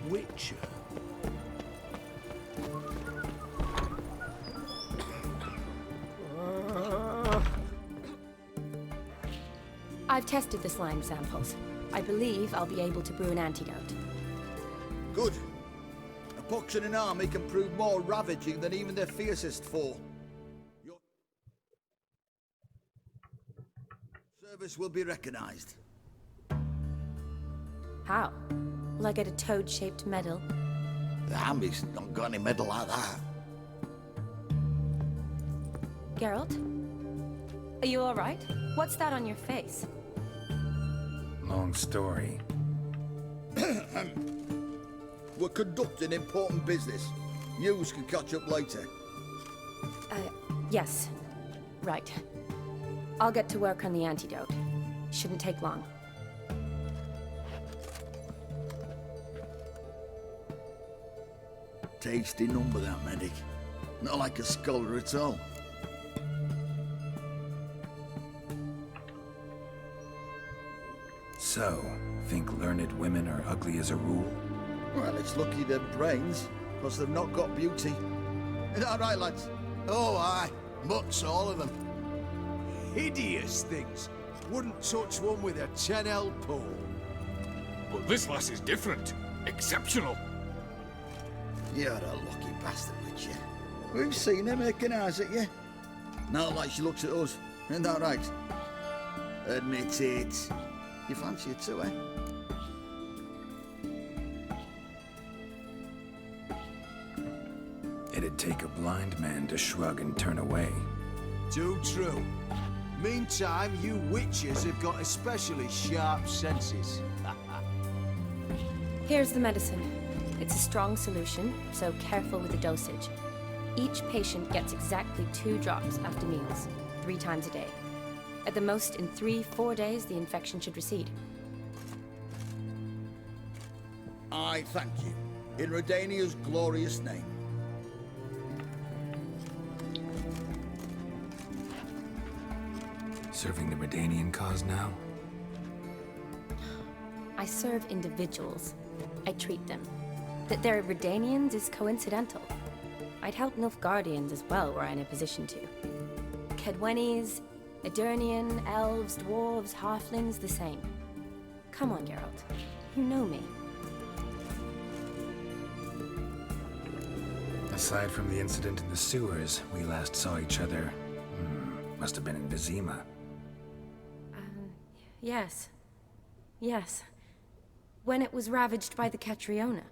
Witcher. I've tested the slime samples. I believe I'll be able to brew an antidote. Good. A pox in an army can prove more ravaging than even their fiercest foe. Your service will be recognized. How? Will I get a toad-shaped medal? The army's not got any medal like that. Geralt? Are you alright? What's that on your face? Long story. We're conducting important business. Yous can catch up later. Yes. Right. I'll get to work on the antidote. Shouldn't take long. Tasty number, that medic. Not like a scholar at all. So, think learned women are ugly as a rule? Well, it's lucky they're brains, because they've not got beauty. Is that right, lads? Oh, aye. Mutts, all of them. Hideous things. Wouldn't touch one with a 10L pole. But this lass is different. Exceptional. You're a lucky bastard, Witcher. We've seen her making eyes at you. Not like she looks at us. Isn't that right? Admit it. You fancy her too, eh? It'd take a blind man to shrug and turn away. Too true. Meantime, you witches have got especially sharp senses. Here's the medicine. It's a strong solution, so careful with the dosage. Each patient gets exactly 2 drops after meals, 3 times a day. At the most, in 3-4 days, the infection should recede. I thank you. In Redania's glorious name. Serving the Redanian cause now? I serve individuals. I treat them. That they're Redanians is coincidental. I'd help Nilfgaardians as well were I in a position to. Kedwenis, Edirnian, elves, dwarves, halflings, the same. Come on, Geralt. You know me. Aside from the incident in the sewers, we last saw each other... must have been in Vizima. Yes. Yes. When it was ravaged by the Catriona.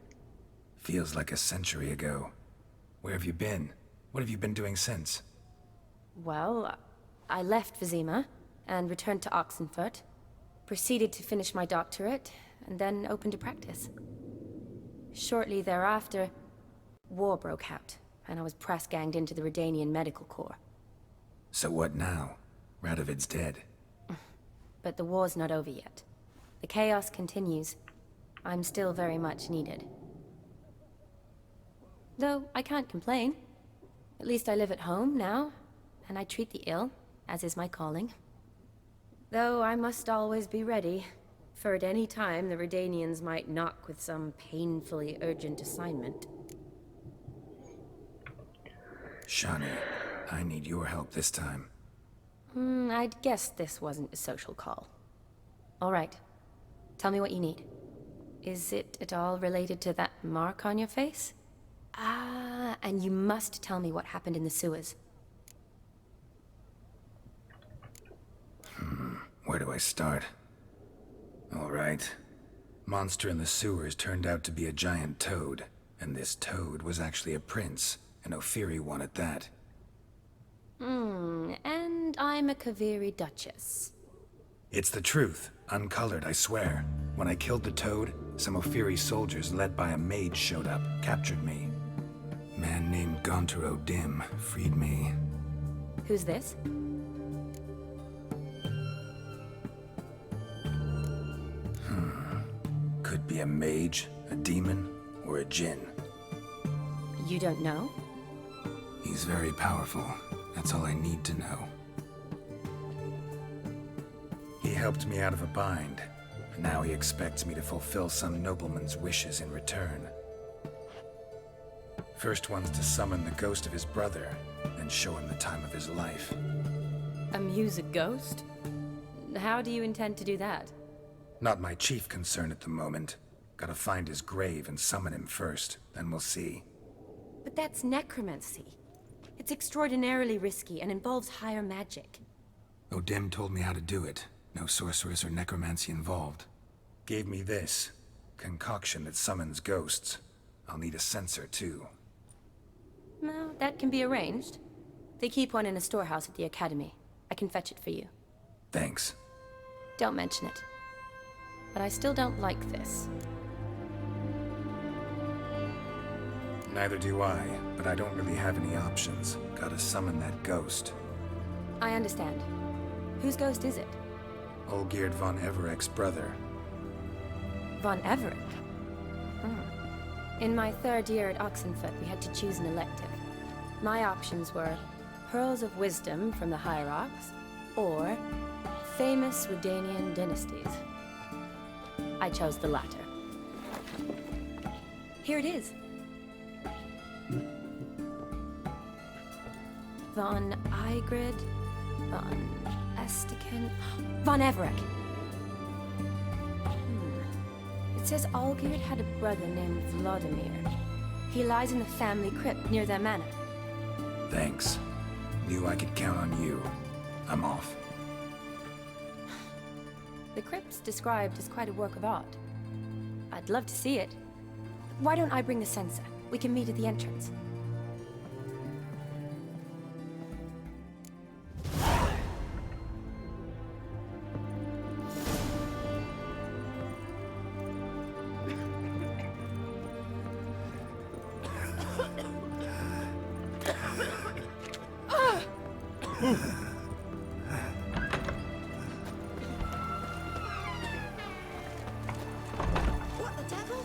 Feels like a century ago. Where have you been? What have you been doing since? Well, I left Vizima and returned to Oxenfurt, proceeded to finish my doctorate, and then opened a practice. Shortly thereafter, war broke out, and I was press-ganged into the Redanian Medical Corps. So what now? Radovid's dead. But the war's not over yet. The chaos continues. I'm still very much needed. Though I can't complain. At least I live at home now, and I treat the ill, as is my calling. Though I must always be ready, for at any time the Redanians might knock with some painfully urgent assignment. Shani, I need your help this time. I'd guessed this wasn't a social call. All right. Tell me what you need. Is it at all related to that mark on your face? Ah, and you must tell me what happened in the sewers. Where do I start? All right. Monster in the sewers turned out to be a giant toad, and this toad was actually a prince, an Ophiri one at that. And I'm a Kaviri Duchess. It's the truth, uncolored, I swear. When I killed the toad, some Ophiri soldiers led by a mage showed up, captured me. Man named Gontaro Dim freed me. Who's this? Could be a mage, a demon, or a djinn. You don't know? He's very powerful. That's all I need to know. He helped me out of a bind. and now he expects me to fulfill some nobleman's wishes in return. First one's to summon the ghost of his brother, and show him the time of his life. Amuse a ghost? How do you intend to do that? Not my chief concern at the moment. Gotta find his grave and summon him first, then we'll see. But that's necromancy. It's extraordinarily risky and involves higher magic. O'Dim told me how to do it. No sorceress or necromancy involved. Gave me this concoction that summons ghosts. I'll need a censer too. Well, that can be arranged. They keep one in a storehouse at the academy. I can fetch it for you. Thanks. Don't mention it. But I still don't like this. Neither do I, but I don't really have any options. Gotta summon that ghost. I understand. Whose ghost is it? Olgierd von Everec's brother. Von Everec? In my third year at Oxenfoot, we had to choose an elective. My options were Pearls of Wisdom from the Hierarchs, or famous Redanian dynasties. I chose the latter. Here it is. Von Igrid, Von Estiken, Von Everec. It says Olgierd had a brother named Vlodimir. He lies in the family crypt near their manor. Thanks. Knew I could count on you. I'm off. The crypt's described as quite a work of art. I'd love to see it. Why don't I bring the censer? We can meet at the entrance. What the devil?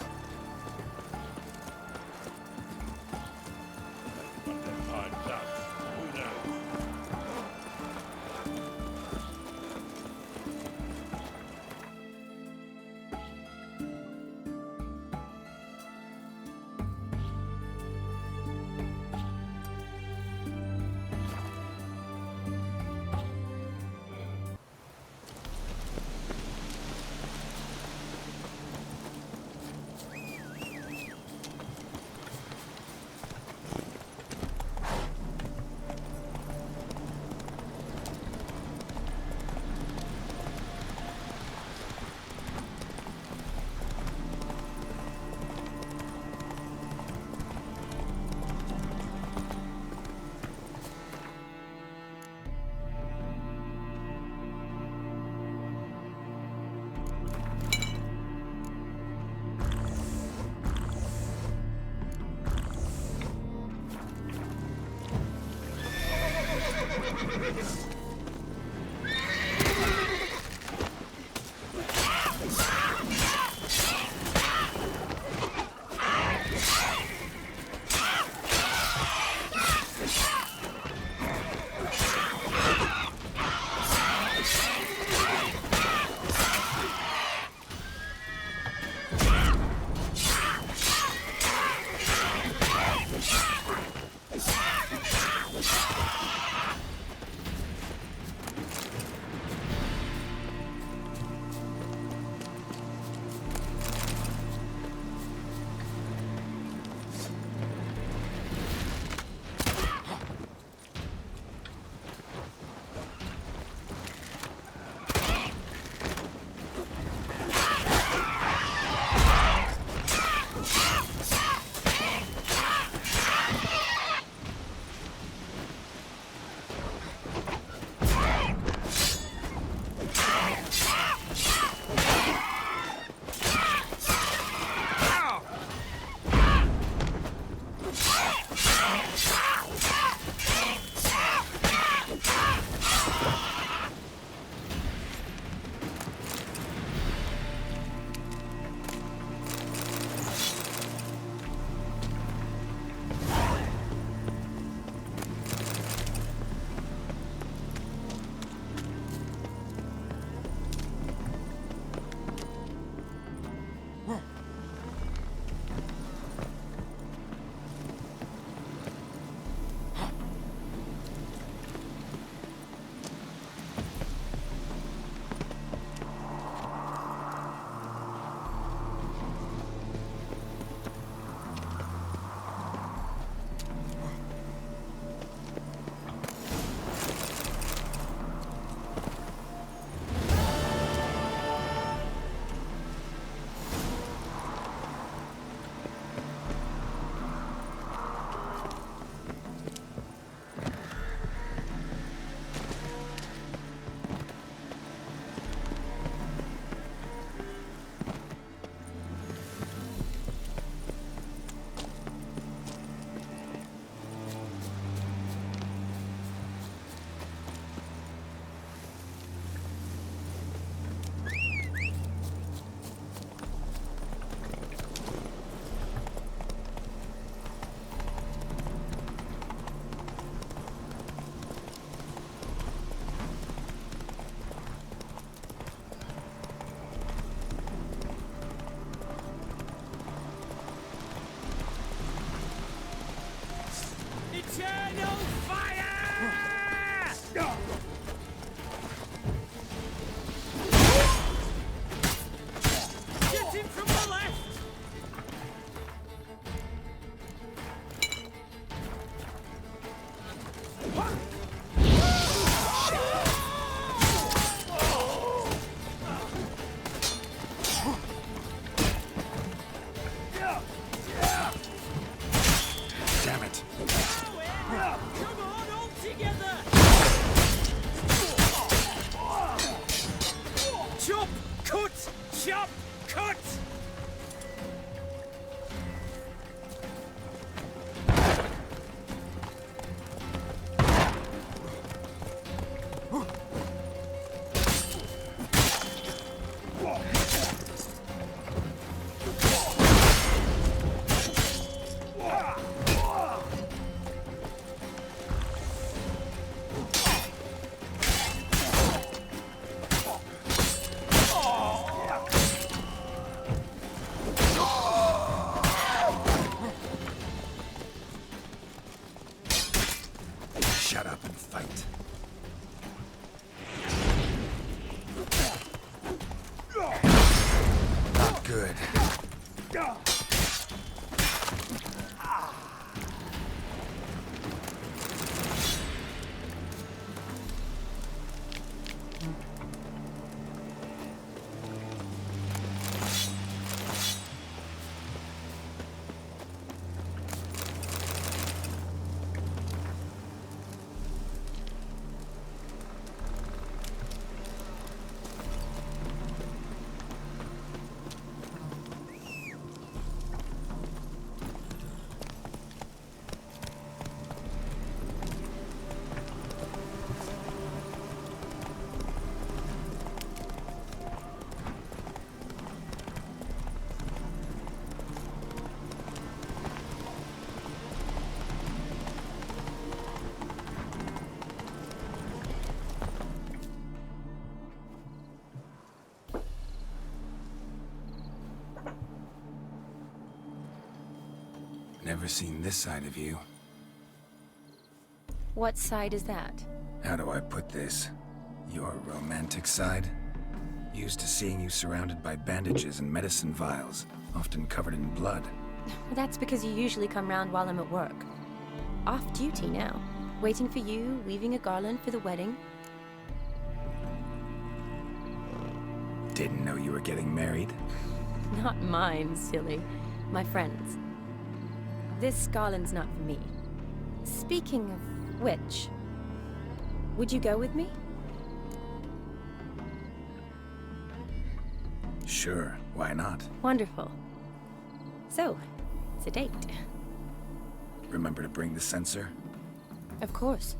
good. Never seen this side of you. What side is that? How do I put this? Your romantic side? Used to seeing you surrounded by bandages and medicine vials, often covered in blood. That's because you usually come round while I'm at work. Off duty now. Waiting for you, weaving a garland for the wedding. Didn't know you were getting married. Not mine, silly. My friend's. This garland's not for me. Speaking of which, would you go with me? Sure, why not? Wonderful. So, it's a date. Remember to bring the sensor? Of course.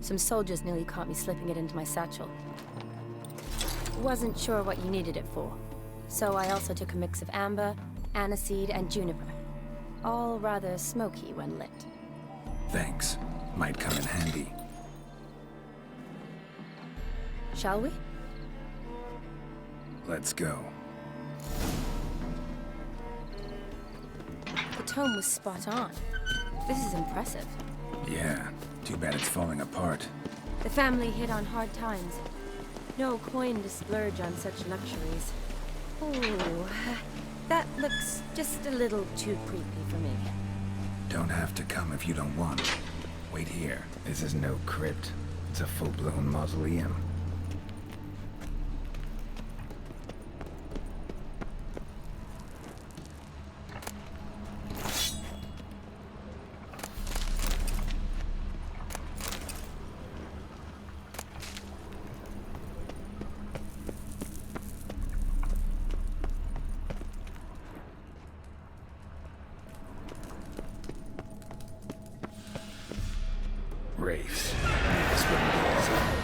Some soldiers nearly caught me slipping it into my satchel. Wasn't sure what you needed it for, so I also took a mix of amber, aniseed, and juniper. All rather smoky when lit. Thanks. Might come in handy. Shall we? Let's go. The tome was spot on. This is impressive. Yeah, too bad it's falling apart. The family hit on hard times. No coin to splurge on such luxuries. Ooh, that looks just a little too creepy for me. Don't have to come if you don't want. Wait here. This is no crypt. It's a full-blown mausoleum. Wraiths. That's what it is.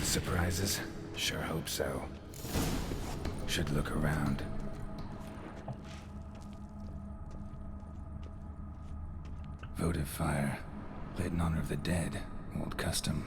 Surprises? Sure hope so. Should look around. Votive fire. Lit in honor of the dead. Old custom.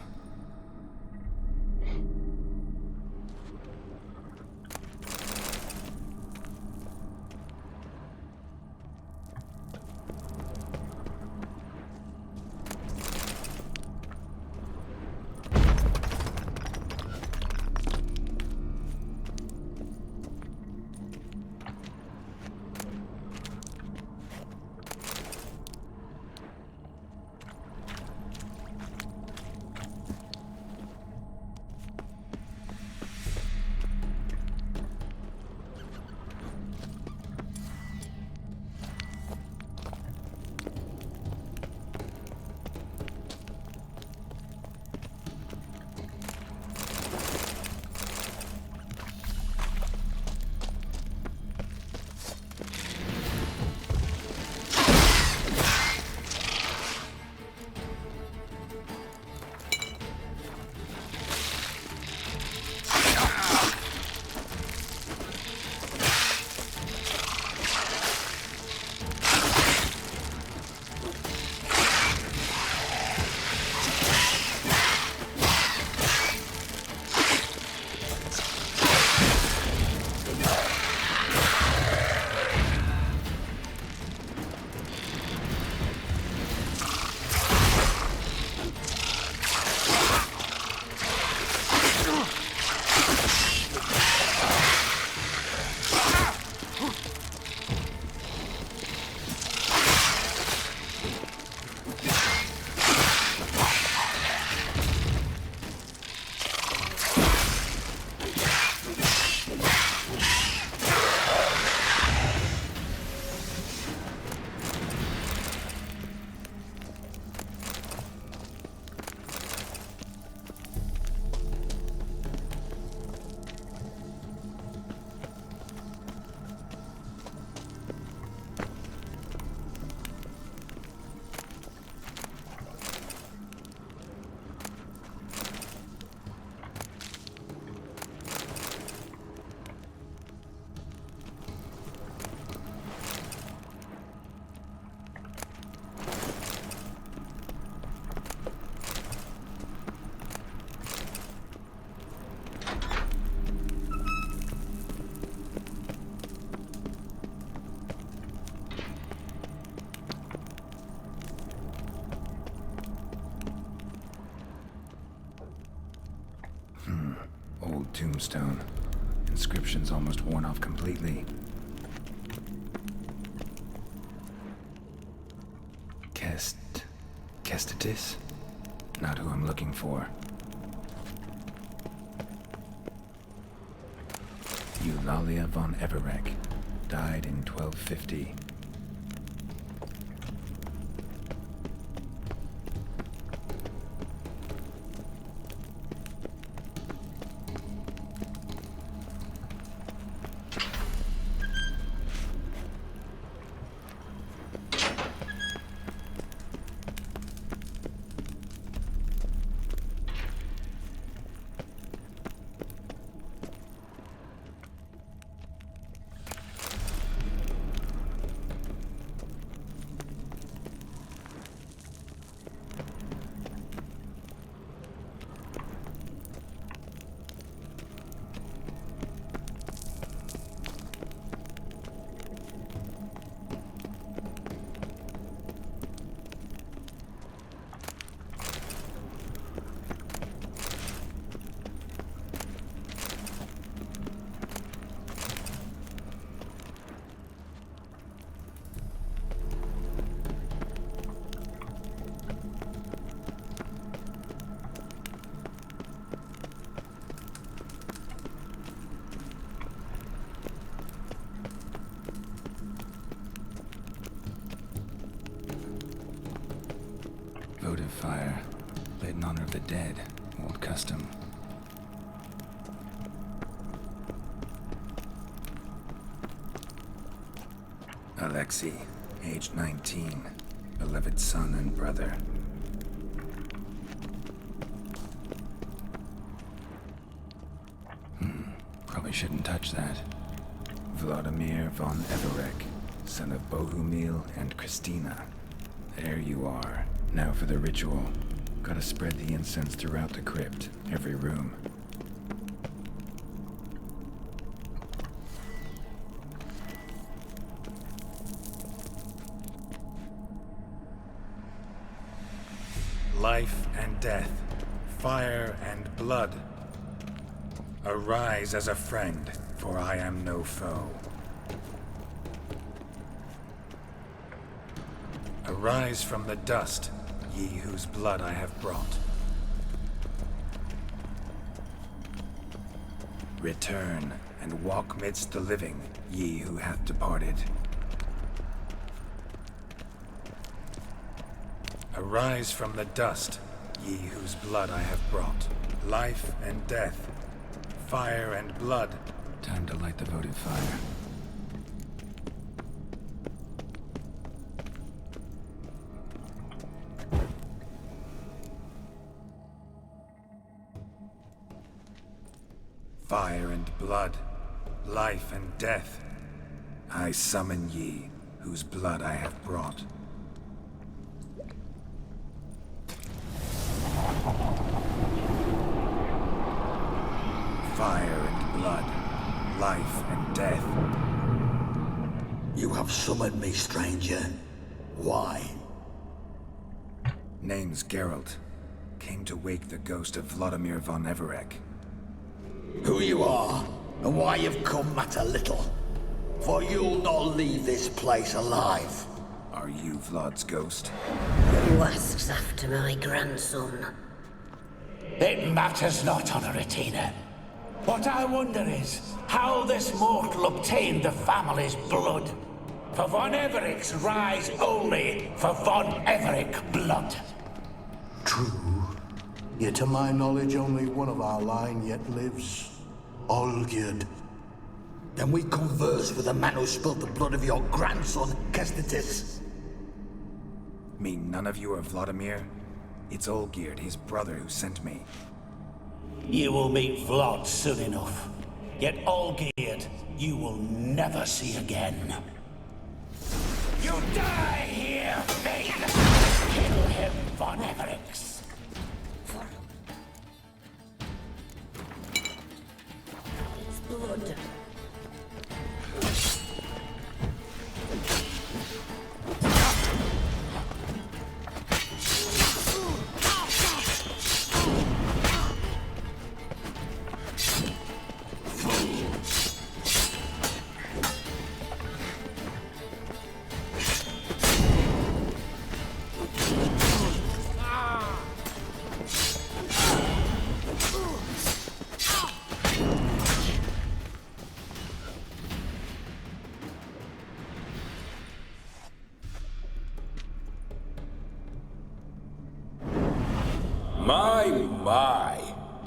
Old tombstone. Inscription's almost worn off completely. Kestitis? Not who I'm looking for. Eulalia von Everec. Died in 1250. Votive fire, lit in honor of the dead. Old custom. Alexei, age 19. Beloved son and brother. Probably shouldn't touch that. Vlodimir von Everec, son of Bohumil and Christina. There you are. Now for the ritual. Gotta spread the incense throughout the crypt, every room. Life and death, fire and blood. Arise as a friend, for I am no foe. Arise from the dust, ye whose blood I have brought. Return and walk midst the living, ye who hath departed. Arise from the dust, ye whose blood I have brought. Life and death, fire and blood. Time to light the votive fire. Fire and blood, life and death. I summon ye, whose blood I have brought. Fire and blood, life and death. You have summoned me, stranger. Why? Name's Geralt. Came to wake the ghost of Vlodimir von Everec. Who you are, and why you've come matter little. For you'll not leave this place alive. Are you Vlod's ghost? Who asks after my grandson? It matters not, Honoratina. What I wonder is how this mortal obtained the family's blood. For von Everec's rise only for von Everec blood. True. Yet to my knowledge, only one of our line yet lives. Olgierd. Then we converse with the man who spilled the blood of your grandson, Kestitis. Mean none of you are Vlodimir? It's Olgierd, his brother, who sent me. You will meet Vlad soon enough. Yet Olgierd, you will never see again. You die here, Thane! Kill him, von Everec. Blood.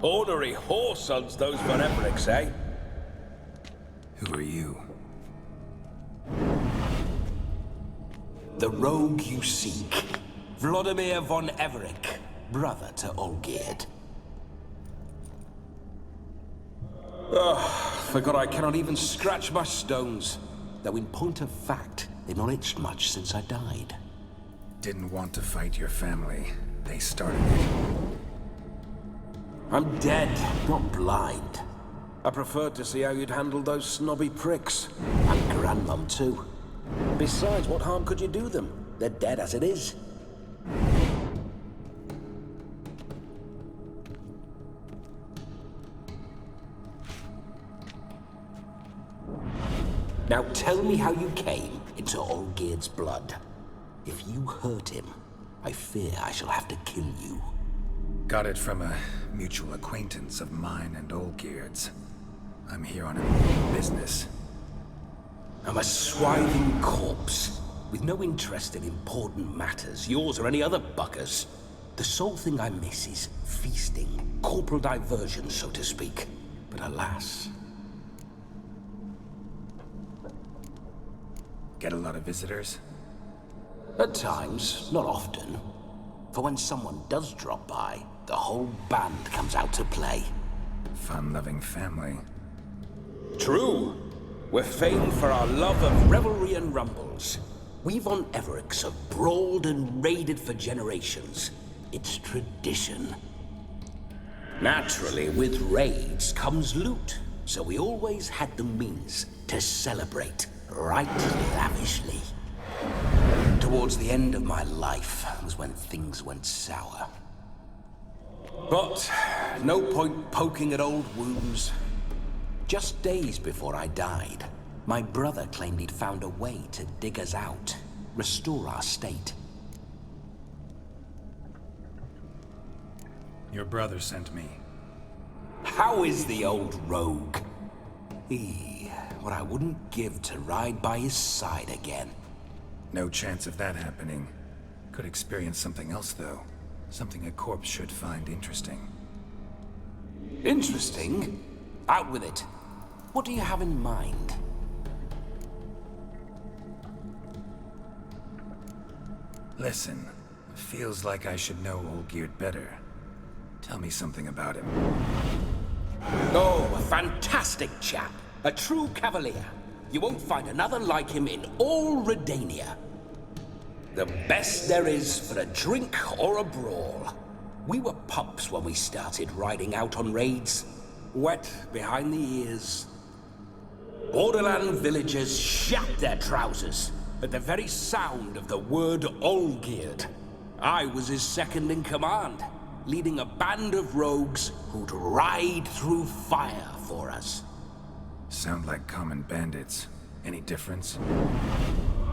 Ornery whoresuns those Von Everecs, eh? Who are you? The rogue you seek. Vlodimir von Everec, brother to Olgierd. Forgot I cannot even scratch my stones. Though in point of fact, they've not itched much since I died. Didn't want to fight your family. They started it. I'm dead, not blind. I preferred to see how you'd handled those snobby pricks. And Grandmum too. Besides, what harm could you do them? They're dead as it is. Now tell me how you came into Olgierd's blood. If you hurt him, I fear I shall have to kill you. Got it from a mutual acquaintance of mine and Olgierd's. I'm here on a business. I'm a swiving corpse, with no interest in important matters, yours or any other buggers. The sole thing I miss is feasting, corporal diversion, so to speak. But alas... Get a lot of visitors? At times, not often. For when someone does drop by, the whole band comes out to play. Fun-loving family. True. We're famed for our love of revelry and rumbles. We Von Everecs have brawled and raided for generations. It's tradition. Naturally, with raids comes loot, so we always had the means to celebrate right lavishly. Towards the end of my life was when things went sour. But no point poking at old wounds. Just days before I died, my brother claimed he'd found a way to dig us out, restore our state. Your brother sent me. How is the old rogue? What I wouldn't give to ride by his side again. No chance of that happening. Could experience something else, though. Something a corpse should find interesting. Interesting? Out with it. What do you have in mind? Listen, feels like I should know Olgierd better. Tell me something about him. Oh, a fantastic chap. A true cavalier. You won't find another like him in all Redania. The best there is for a drink or a brawl. We were pups when we started riding out on raids. Wet behind the ears. Borderland villagers shat their trousers at the very sound of the word Olgierd. I was his second in command, leading a band of rogues who'd ride through fire for us. Sound like common bandits. Any difference?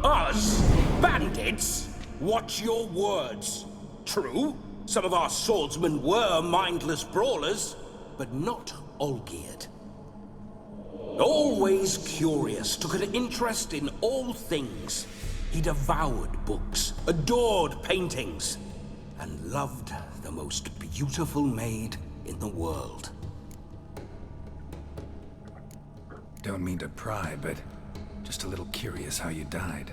Us? Bandits? Watch your words. True, some of our swordsmen were mindless brawlers, but not Olgierd. Always curious, took an interest in all things. He devoured books, adored paintings, and loved the most beautiful maid in the world. Don't mean to pry, but just a little curious how you died.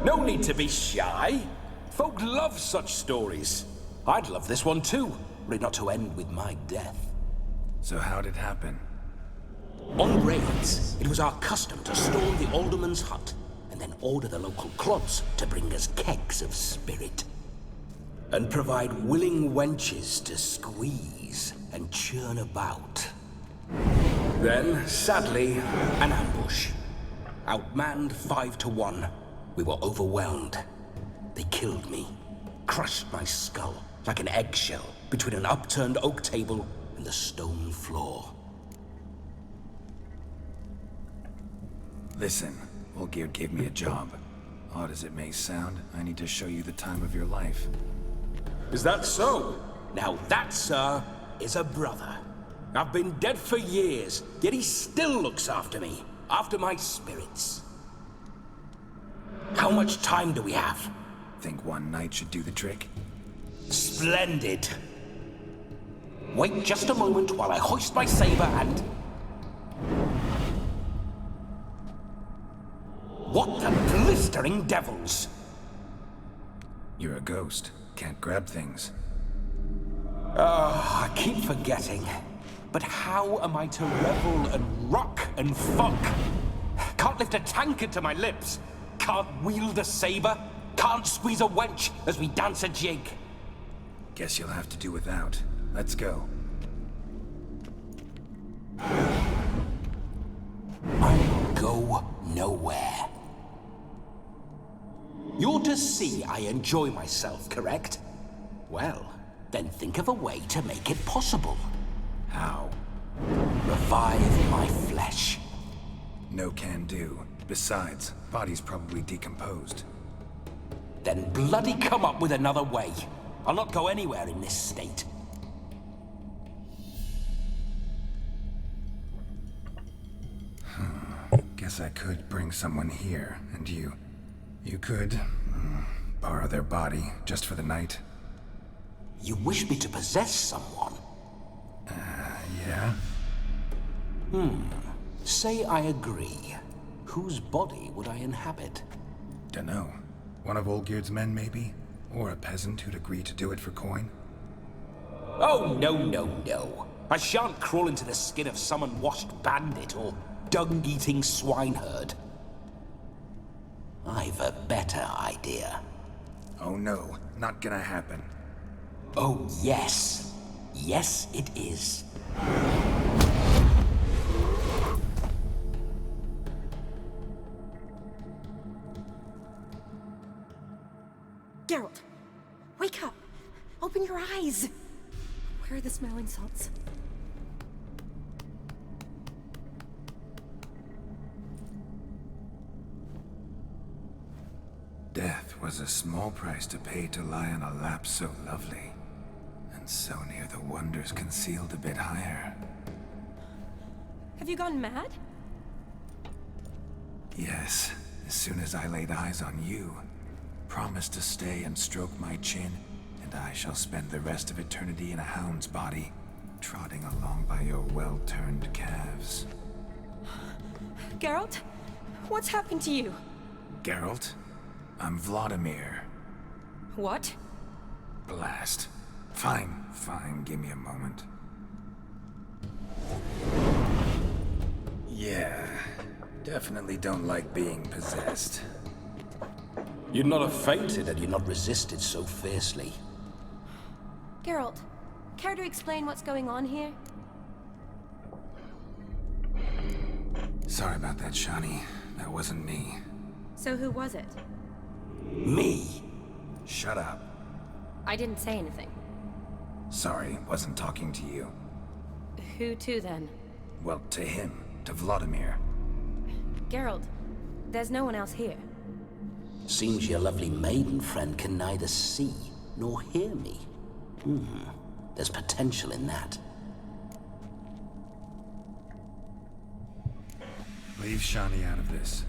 No need to be shy. Folk love such stories. I'd love this one too, were it not to end with my death. So how'd it happen? On raids, it was our custom to storm the alderman's hut, and then order the local clubs to bring us kegs of spirit. And provide willing wenches to squeeze and churn about. Then, sadly, an ambush. Outmanned 5 to 1, we were overwhelmed. They killed me, crushed my skull like an eggshell between an upturned oak table and the stone floor. Listen, Olgierd gave me a job. Odd as it may sound, I need to show you the time of your life. Is that so? Now that, sir, is a brother. I've been dead for years, yet he still looks after me, after my spirits. How much time do we have? Think one night should do the trick? Splendid. Wait just a moment while I hoist my saber and... What the blistering devils? You're a ghost. Can't grab things. I keep forgetting. But how am I to revel and rock and funk? Can't lift a tankard to my lips. Can't wield a saber. Can't squeeze a wench as we dance a jig. Guess you'll have to do without. Let's go. I'll go nowhere. You're to see I enjoy myself, correct? Well, then think of a way to make it possible. How? Revive my flesh. No can do. Besides, body's probably decomposed. Then bloody come up with another way. I'll not go anywhere in this state. Guess I could bring someone here, and you could borrow their body just for the night. You wish me to possess someone? Yeah? Say I agree. Whose body would I inhabit? Dunno. One of Olgierd's men, maybe? Or a peasant who'd agree to do it for coin? Oh, no, no, no. I shan't crawl into the skin of some unwashed bandit or dung-eating swineherd. I've a better idea. Oh no, not gonna happen. Oh, yes. Yes, it is. Geralt, wake up! Open your eyes! Where are the smelling salts? Death was a small price to pay to lie on a lap so lovely, and so near the wonders concealed a bit higher. Have you gone mad? Yes, as soon as I laid eyes on you, promise to stay and stroke my chin, and I shall spend the rest of eternity in a hound's body, trotting along by your well-turned calves. Geralt? What's happened to you? Geralt? I'm Vlodimir. What? Blast. Fine, give me a moment. Yeah, definitely don't like being possessed. You'd not have fainted had you not resisted so fiercely. Geralt, care to explain what's going on here? Sorry about that, Shani. That wasn't me. So who was it? Me? Shut up. I didn't say anything. Sorry, wasn't talking to you. Who to then? Well, to him. To Vlodimir. Geralt, there's no one else here. Seems your lovely maiden friend can neither see nor hear me. There's potential in that. Leave Shani out of this.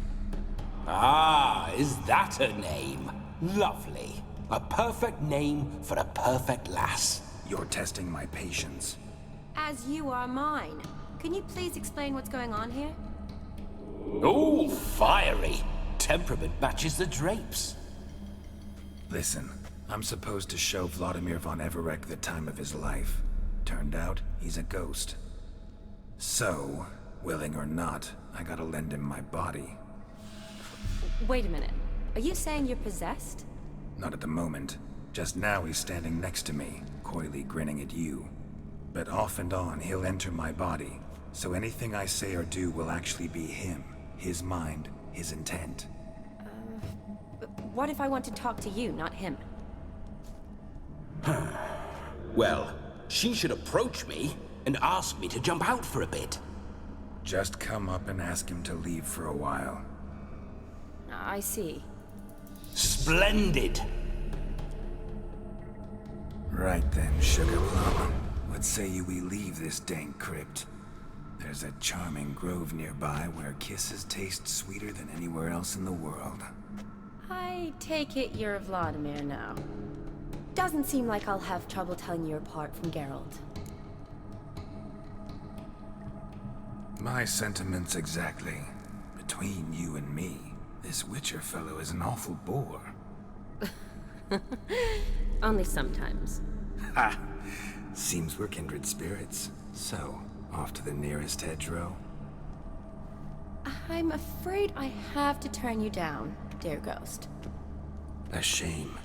Ah, is that her name? Lovely. A perfect name for a perfect lass. You're testing my patience. As you are mine. Can you please explain what's going on here? Oh, fiery. Temperament matches the drapes. Listen, I'm supposed to show Vlodimir von Everec the time of his life. Turned out, he's a ghost. So, willing or not, I gotta lend him my body. Wait a minute. Are you saying you're possessed? Not at the moment. Just now he's standing next to me, coyly grinning at you. But off and on, he'll enter my body. So anything I say or do will actually be him. His mind, his intent. What if I want to talk to you, not him? Well, she should approach me and ask me to jump out for a bit. Just come up and ask him to leave for a while. I see. Splendid! Right then, Sugar Plum. What say you we leave this dank crypt? There's a charming grove nearby where kisses taste sweeter than anywhere else in the world. I take it you're Vlodimir now. Doesn't seem like I'll have trouble telling you apart from Geralt. My sentiments exactly. Between you and me, this Witcher fellow is an awful bore. Only sometimes. Ha! Seems we're kindred spirits. So, off to the nearest hedgerow? I'm afraid I have to turn you down, dear ghost. A shame.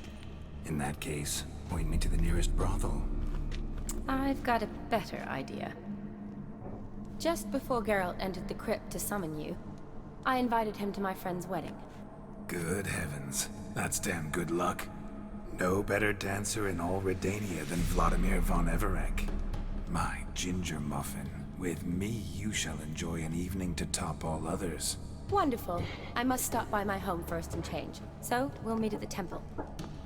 In that case, point me to the nearest brothel. I've got a better idea. Just before Geralt entered the crypt to summon you, I invited him to my friend's wedding. Good heavens. That's damn good luck. No better dancer in all Redania than Vlodimir von Everec. My ginger muffin. With me, you shall enjoy an evening to top all others. Wonderful. I must stop by my home first and change. So, we'll meet at the temple.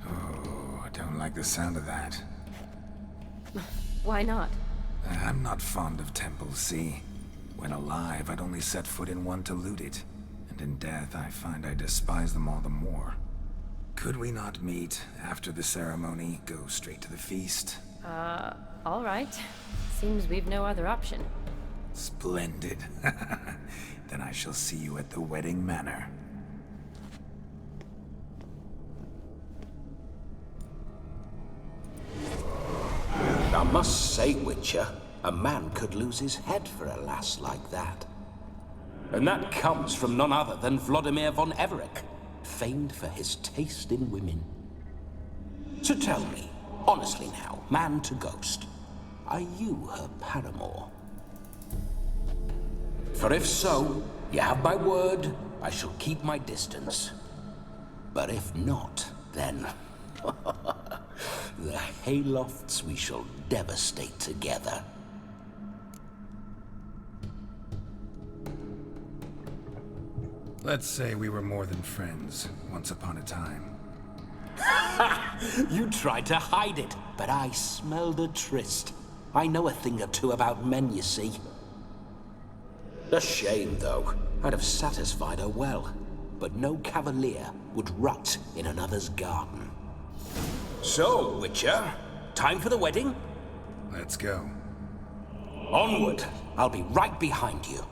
Oh, I don't like the sound of that. Why not? I'm not fond of temples, see? When alive, I'd only set foot in one to loot it. And in death, I find I despise them all the more. Could we not meet after the ceremony, go straight to the feast? All right. Seems we've no other option. Splendid. Then I shall see you at the wedding manor. I must say, Witcher, a man could lose his head for a lass like that. And that comes from none other than Vlodimir von Everec, famed for his taste in women. So tell me, honestly now, man to ghost, are you her paramour? For if so, you have my word, I shall keep my distance. But if not, then... the haylofts we shall devastate together. Let's say we were more than friends, once upon a time. You tried to hide it, but I smelled a tryst. I know a thing or two about men, you see. A shame, though. I'd have satisfied her well. But no cavalier would rot in another's garden. So, Witcher, time for the wedding? Let's go. Onward! I'll be right behind you.